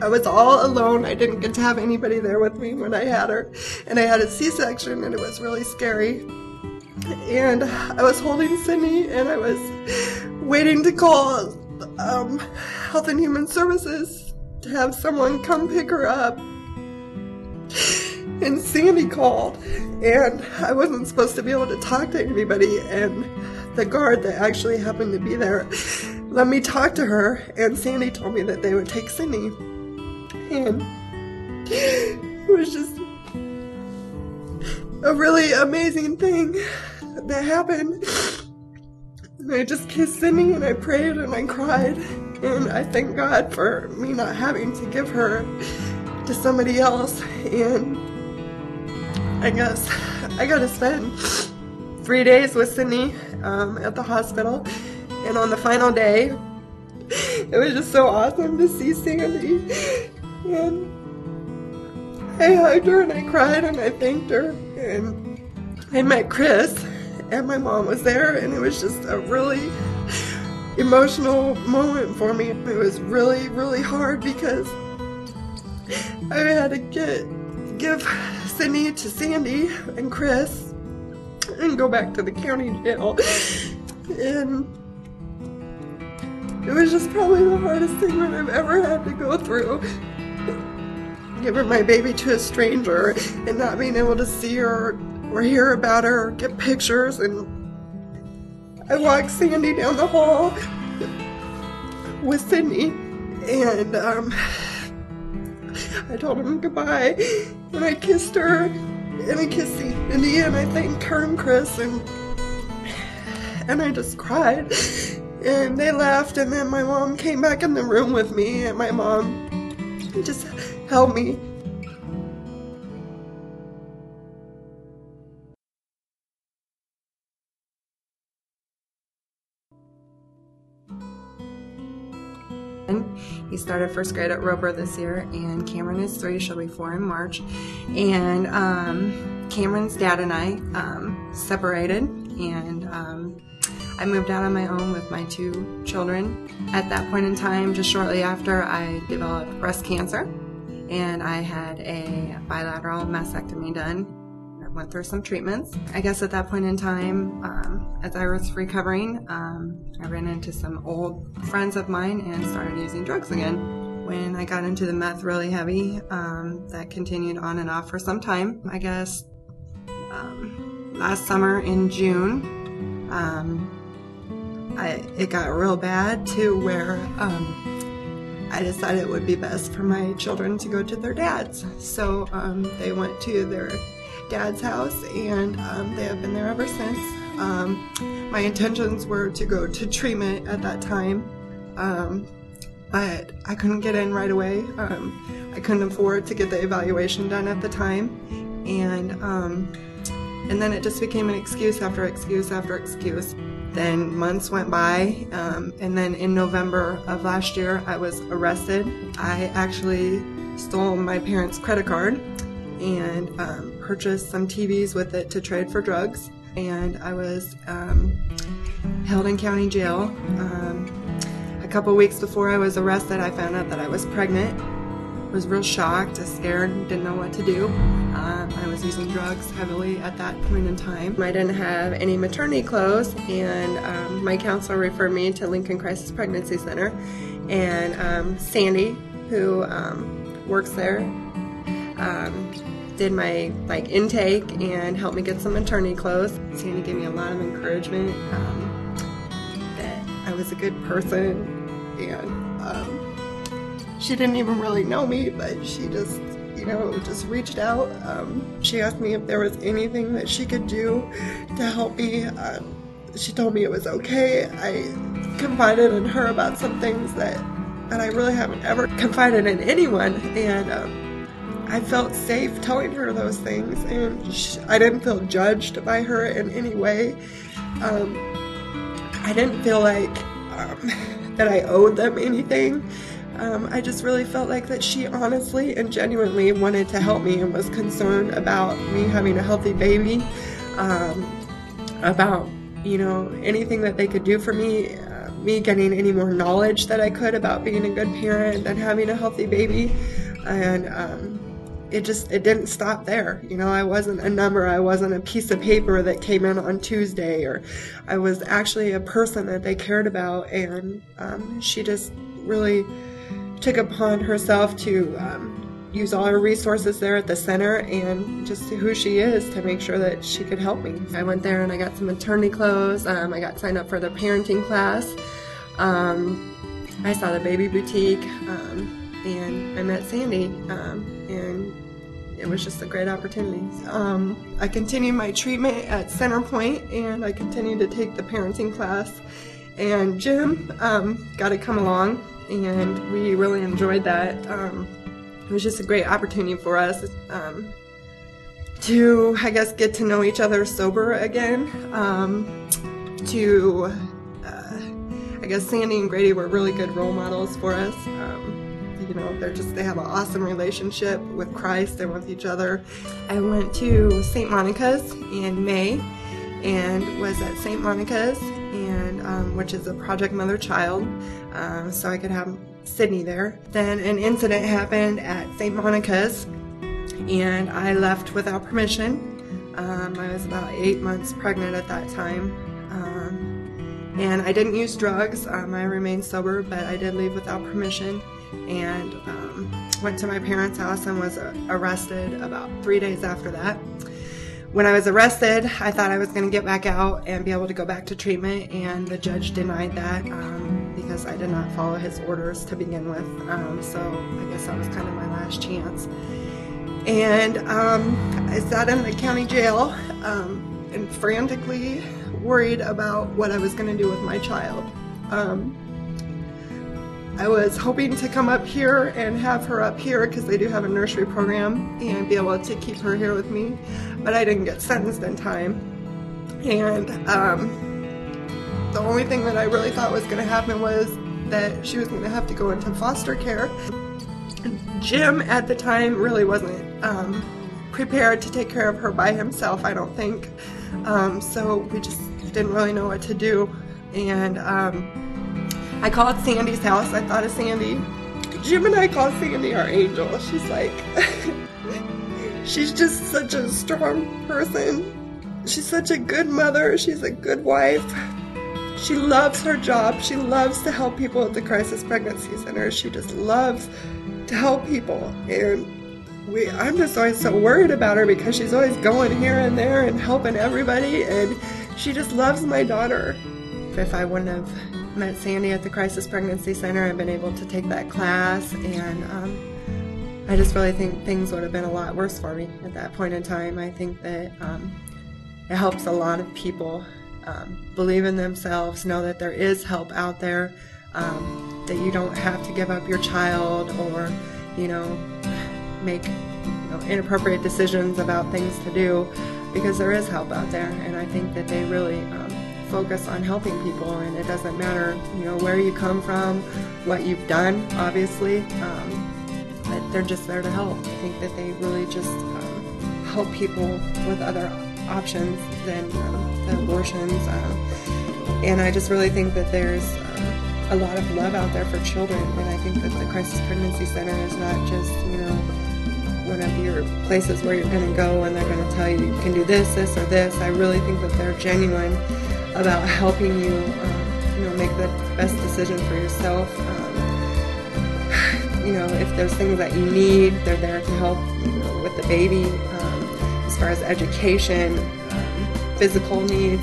I was all alone. I didn't get to have anybody there with me when I had her. And I had a C-section, and it was really scary. And I was holding Sydney, and I was waiting to call Health and Human Services to have someone come pick her up. And Sandy called, and I wasn't supposed to be able to talk to anybody, and the guard that actually happened to be there let me talk to her, and Sandy told me that they would take Sydney. And it was just a really amazing thing that happened. And I just kissed Sydney, and I prayed, and I cried, and I thank God for me not having to give her to somebody else. And I guess I got to spend 3 days with Sydney at the hospital, and on the final day, it was just so awesome to see Sandy. And I hugged her, and I cried, and I thanked her, and I met Chris, and my mom was there, and it was just a really emotional moment for me. It was really, really hard because I had to give Sydney to Sandy and Chris and go back to the county jail. And it was just probably the hardest thing that I've ever had to go through. Giving my baby to a stranger and not being able to see her or hear about her or get pictures. And I walked Sandy down the hall with Sydney, and I told him goodbye, and I kissed her, and I kissed Sandy, and I thanked her and Chris, and I just cried. And they left, and then my mom came back in the room with me, and my mom just held me. He started first grade at Roper this year, and Cameron is 3, she'll be 4 in March. And Cameron's dad and I separated, and I moved out on my own with my 2 children. At that point in time, just shortly after, I developed breast cancer, and I had a bilateral mastectomy done. I went through some treatments. I guess at that point in time, as I was recovering, I ran into some old friends of mine and started using drugs again. When I got into the meth really heavy, that continued on and off for some time. I guess last summer in June, it got real bad to where I decided it would be best for my children to go to their dad's. So they went to their dad's house, and they have been there ever since. My intentions were to go to treatment at that time, but I couldn't get in right away. I couldn't afford to get the evaluation done at the time, and then it just became an excuse after excuse after excuse. Then months went by, and then in November of last year, I was arrested. I actually stole my parents' credit card and purchased some TVs with it to trade for drugs. And I was held in county jail. A couple weeks before I was arrested, I found out that I was pregnant. I was real shocked, scared, didn't know what to do. I was using drugs heavily at that point in time. I didn't have any maternity clothes, and my counselor referred me to Lincoln Crisis Pregnancy Center. And Sandy, who works there, did my intake and helped me get some maternity clothes. Sandy gave me a lot of encouragement that I was a good person, and she didn't even really know me, but she just, just reached out. She asked me if there was anything that she could do to help me. She told me it was okay. I confided in her about some things that I really haven't ever confided in anyone, and I felt safe telling her those things, and I didn't feel judged by her in any way. I didn't feel like that I owed them anything. I just really felt like that she honestly and genuinely wanted to help me and was concerned about me having a healthy baby, about, anything that they could do for me. me getting any more knowledge that I could about being a good parent and having a healthy baby. And it didn't stop there. You know, I wasn't a number. I wasn't a piece of paper that came in on Tuesday, or I was actually a person that they cared about. And she just really took upon herself to use all her resources there at the center and just who she is to make sure that she could help me. I went there and I got some maternity clothes. I got signed up for the parenting class. I saw the baby boutique, and I met Sandy, and it was just a great opportunity. I continued my treatment at Centerpoint, and I continued to take the parenting class. And Jim got to come along, and we really enjoyed that. It was just a great opportunity for us to, I guess, get to know each other sober again. I guess Sandy and Grady were really good role models for us. You know, they have an awesome relationship with Christ and with each other. I went to St. Monica's in May and was at St. Monica's, and which is a Project Mother-Child, so I could have Sydney there. Then an incident happened at St. Monica's, and I left without permission. I was about 8 months pregnant at that time, and I didn't use drugs. I remained sober, but I did leave without permission, and went to my parents' house and was arrested about 3 days after that. When I was arrested, I thought I was going to get back out and be able to go back to treatment, and the judge denied that because I did not follow his orders to begin with. So I guess that was kind of my last chance. And I sat in the county jail and frantically worried about what I was going to do with my child. I was hoping to come up here and have her up here because they do have a nursery program and be able to keep her here with me, but I didn't get sentenced in time. And the only thing that I really thought was going to happen was that she was going to have to go into foster care. Jim at the time really wasn't prepared to take care of her by himself, I don't think. So we just didn't really know what to do. And I called Sandy's house. I thought of Sandy. Jim and I call Sandy our angel. She's like, she's just such a strong person. She's such a good mother. She's a good wife. She loves her job. She loves to help people at the Crisis Pregnancy Center. She just loves to help people. And I'm just always so worried about her because she's always going here and there and helping everybody. And she just loves my daughter. If I wouldn't have met Sandy at the Crisis Pregnancy Center and been able to take that class, and I just really think things would have been a lot worse for me at that point in time. I think that it helps a lot of people believe in themselves, know that there is help out there, that you don't have to give up your child or, make inappropriate decisions about things to do, because there is help out there. And I think that they really focus on helping people, and it doesn't matter where you come from, what you've done, obviously, but they're just there to help. I think that they really just help people with other options than the abortions, and I just really think that there's a lot of love out there for children, and I think that the Crisis Pregnancy Center is not just one of your places where you're going to go and they're going to tell you you can do this, this, or this. I really think that they're genuine about helping you, make the best decision for yourself. If there's things that you need, they're there to help with the baby, as far as education, physical needs,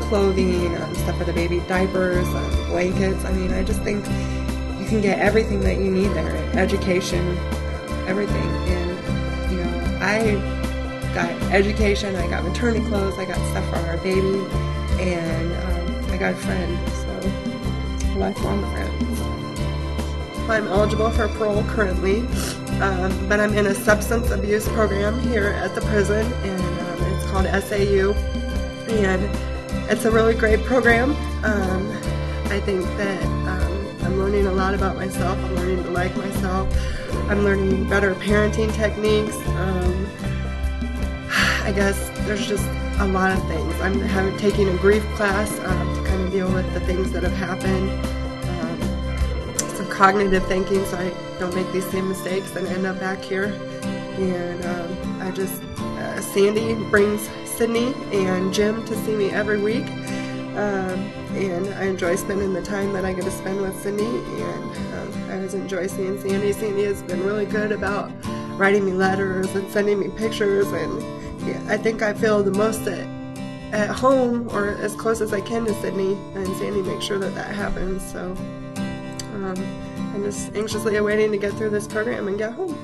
clothing, stuff for the baby, diapers, blankets. I just think you can get everything that you need there, education, everything. And, I got education, I got maternity clothes, I got stuff for our baby, and I got a friend, so lifelong friends. I'm eligible for parole currently, but I'm in a substance abuse program here at the prison, and it's called SAU, and it's a really great program. I think that I'm learning a lot about myself. I'm learning to like myself. I'm learning better parenting techniques. I guess there's just a lot of things. I'm taking a grief class to kind of and deal with the things that have happened. Some cognitive thinking so I don't make these same mistakes and end up back here. And Sandy brings Sydney and Jim to see me every week. And I enjoy spending the time that I get to spend with Cindy, and I always enjoy seeing Sandy. Sandy has been really good about writing me letters and sending me pictures, and I think I feel the most at home, or as close as I can to Sydney, and Sandy makes sure that that happens. So I'm just anxiously awaiting to get through this program and get home.